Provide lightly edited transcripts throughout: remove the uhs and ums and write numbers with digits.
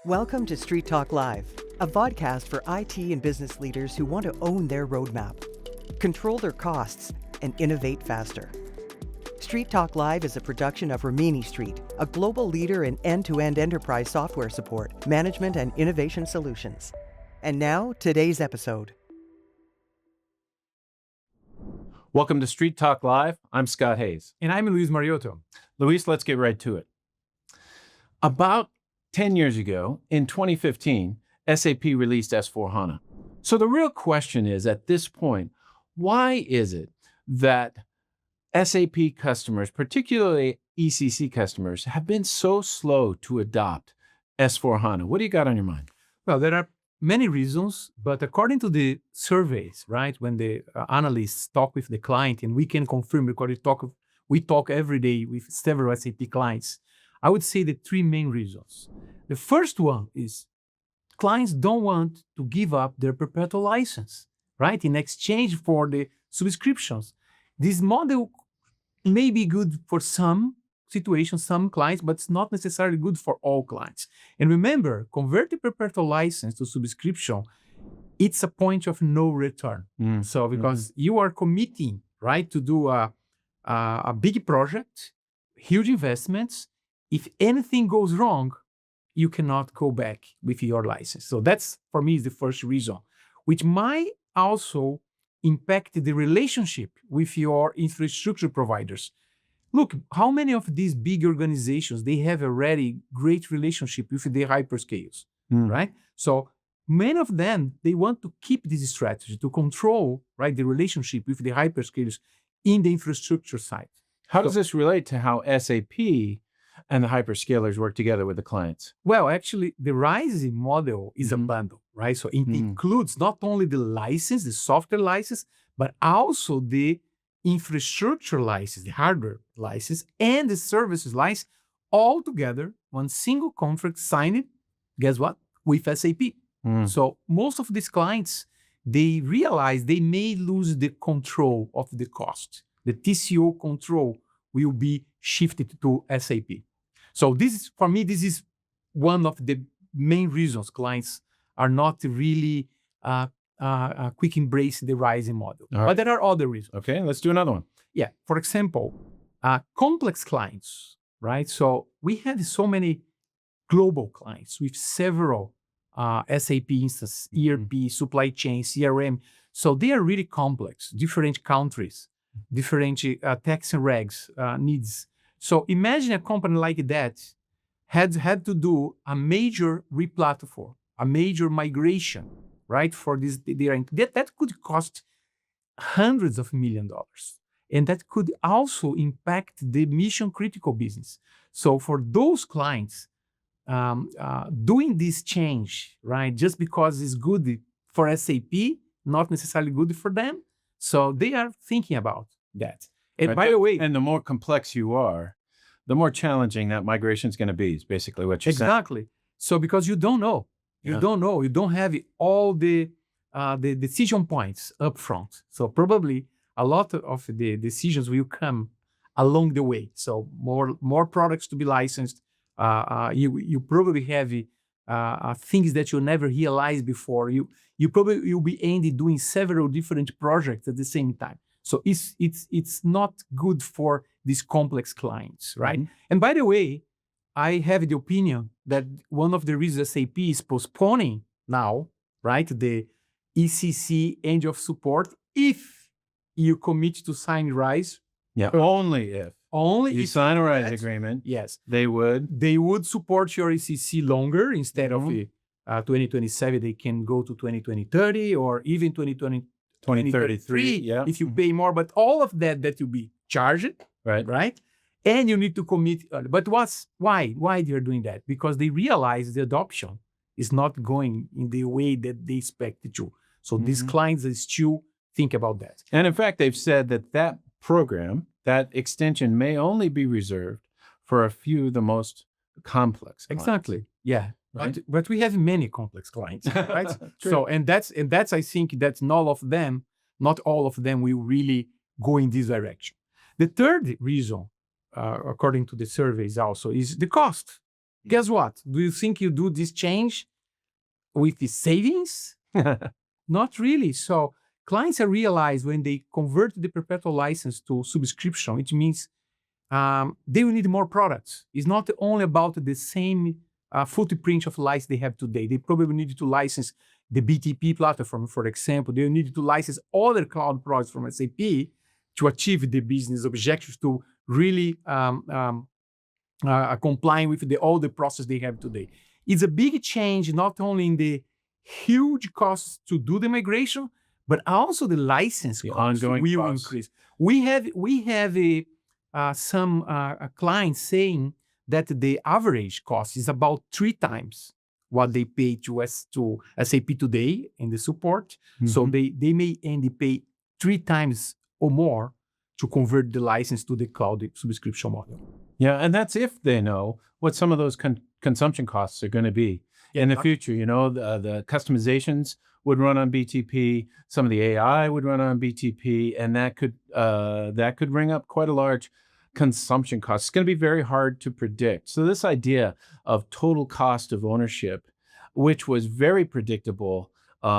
Welcome to Street Talk Live, a vodcast for IT and business leaders who want to own their roadmap, control their costs, and innovate faster. Street Talk Live is a production of Rimini Street, a global leader in end-to-end enterprise software support, management, and innovation solutions. And now, today's episode. Welcome to Street Talk Live. I'm Scott Hayes. And I'm Luis Mariotto. Luis, let's get right to it. About 10 years ago, in 2015, SAP released S/4HANA. So the real question is, at this point, why is it that SAP customers, particularly ECC customers, have been so slow to adopt S/4HANA? What do you got on your mind? Well, there are many reasons, but according to the surveys, right, when the analysts talk with the client, and we can confirm because we talk every day with several SAP clients, I would say the three main reasons. The first one is clients don't want to give up their perpetual license, right, in exchange for the subscriptions. This model may be good for some situations, some clients, but it's not necessarily good for all clients. And remember, convert the perpetual license to subscription, it's a point of no return. So because you are committing, right, to do a big project, huge investments, if anything goes wrong, you cannot go back with your license. So that's, for me, is the first reason, which might also impact the relationship with your infrastructure providers. Look, how many of these big organizations, they have already great relationship with the hyperscales, right? So many of them, they want to keep this strategy to control, right, the relationship with the hyperscalers in the infrastructure side. How does this relate to how SAP and the hyperscalers work together with the clients? Well, actually, the Rise model is a bundle, right? So it includes not only the license, the software license, but also the infrastructure license, the hardware license, and the services license, all together, one single contract signed, guess what? With SAP. So most of these clients, they realize they may lose the control of the cost. The TCO control will be shifted to SAP. So this is, for me, this is one of the main reasons clients are not really quick embracing the rising model. Right. But there are other reasons. Okay, let's do another one. Yeah, for example, complex clients, right? So we have so many global clients with several SAP instances, ERP, supply chain, CRM. So they are really complex, different countries, different tax and regs needs. So imagine a company like that had to do a major replatform, a major migration, right? For this, that could cost hundreds of millions of dollars. And that could also impact the mission critical business. So for those clients, doing this change, right, just because it's good for SAP, not necessarily good for them. So they are thinking about that. And Right. by the way, And the more complex you are, the more challenging that migration is going to be, is basically what you're saying. exactly. So because you don't know, you don't have all the decision points up front. So probably a lot of the decisions will come along the way. So more products to be licensed. You probably have things that you never realized before. You probably will be ending doing several different projects at the same time. So it's not good for these complex clients, right? And by the way, I have the opinion that one of the reasons SAP is postponing now, right, the ECC end of support, if you commit to sign RISE. Yeah, only if you if sign a RISE that- agreement, Yes, they would support your ECC longer instead of 2027. They can go to 2030 or even 2033 yeah. if you pay more. But all of that will be charged, right? And you need to commit early. But why they're doing that? Because they realize the adoption is not going in the way that they expect it to. So these clients still think about that. And in fact, they've said that program, that extension may only be reserved for a few of the most complex clients. Exactly. Yeah. Right. But we have many complex clients, right? So and that's I think that's not all of them will really go in this direction. The third reason, according to the surveys also, is the cost. Guess what? Do you think you do this change with the savings? Not really. So clients are realized when they convert the perpetual license to subscription, it means they will need more products. It's not only about the same footprint of license they have today. They probably need to license the BTP platform, for example. They need to license other cloud products from SAP to achieve the business objectives, to really complying with all the process they have today. It's a big change, not only in the huge costs to do the migration, but also the license costs ongoing will costs. increase. We have some clients saying that the average cost is about 3 times what they pay to SAP today in the support. So they may end up pay 3 times or more to convert the license to the cloud subscription model. Yeah, and that's if they know what some of those consumption costs are going to be in the future. You know, the customizations would run on BTP, some of the AI would run on BTP, and that could bring up quite a large consumption cost. It's going to be very hard to predict. So this idea of total cost of ownership, which was very predictable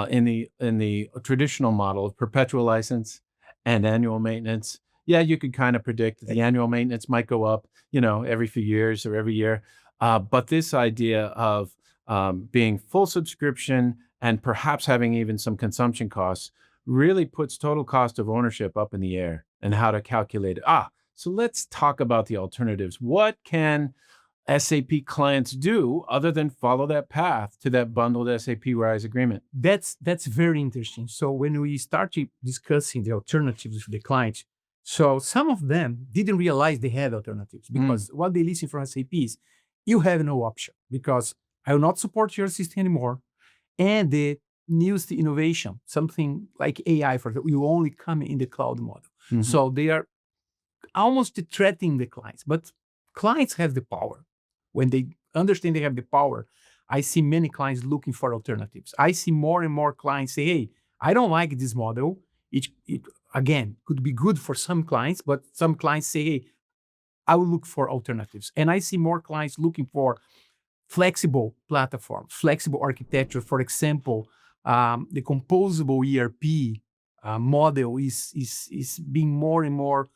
in the traditional model of perpetual license and annual maintenance. Yeah, you could kind of predict that the annual maintenance might go up, you know, every few years or every year. But this idea of being full subscription and perhaps having even some consumption costs really puts total cost of ownership up in the air and how to calculate it. So let's talk about the alternatives. What can SAP clients do other than follow that path to that bundled SAP RISE agreement? That's very interesting. So when we started discussing the alternatives with the clients, so some of them didn't realize they had alternatives, because what they listen from SAP is, you have no option because I will not support your system anymore. And the newest innovation, something like AI, for example, will only come in the cloud model. So they are almost threatening the clients, but clients have the power. When they understand they have the power, I see many clients looking for alternatives. I see more and more clients say, hey, I don't like this model. It again, could be good for some clients, but some clients say, hey, I will look for alternatives. And I see more clients looking for flexible platform, flexible architecture. For example, the composable ERP model is being more and more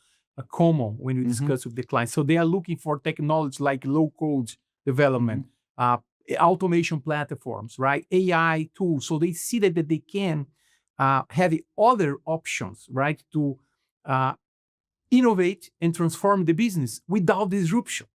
common when we discuss with the clients. So they are looking for technology like low-code development, automation platforms, right? AI tools. So they see that they can have other options, right, to innovate and transform the business without disruption.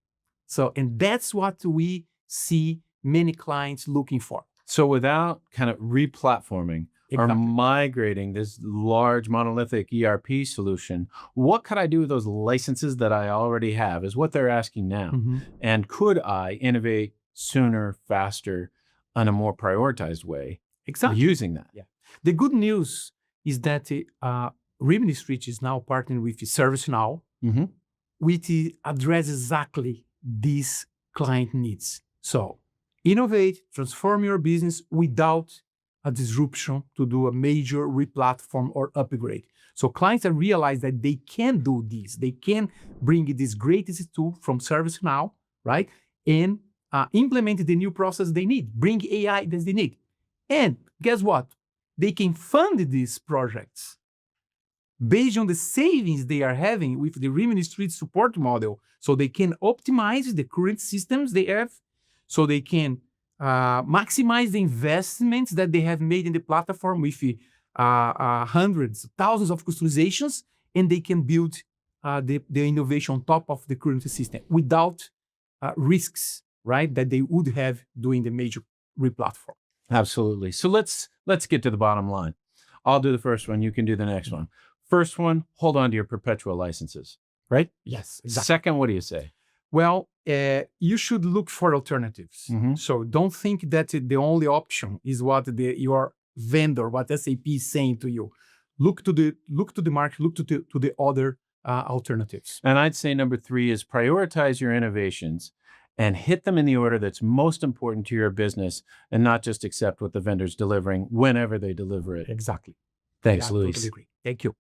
So, and that's what we see many clients looking for. So without kind of re-platforming or migrating this large monolithic ERP solution, what could I do with those licenses that I already have is what they're asking now. And could I innovate sooner, faster, in a more prioritized way using that? Yeah. The good news is that Rimini Street is now partnering with ServiceNow, which addresses exactly these client needs. So innovate, transform your business without a disruption to do a major replatform or upgrade. So clients have realized that they can do this. They can bring this greatest tool from ServiceNow, right? And implement the new process they need, bring AI that they need. And guess what? They can fund these projects based on the savings they are having with the Rimini Street support model. So they can optimize the current systems they have, so they can maximize the investments that they have made in the platform with hundreds, thousands of customizations, and they can build the innovation on top of the current system without risks, right, that they would have doing the major replatform. Absolutely. So let's get to the bottom line. I'll do the first one. You can do the next one. First one, hold on to your perpetual licenses, right? Yes. Exactly. Second, what do you say? Well, you should look for alternatives. So don't think that the only option is what your vendor, what SAP is saying to you. Look to the market, look to the other alternatives. And I'd say number 3 is prioritize your innovations and hit them in the order that's most important to your business, and not just accept what the vendor's delivering whenever they deliver it. Exactly. Thanks, Yeah, Luis. I totally agree. Thank you.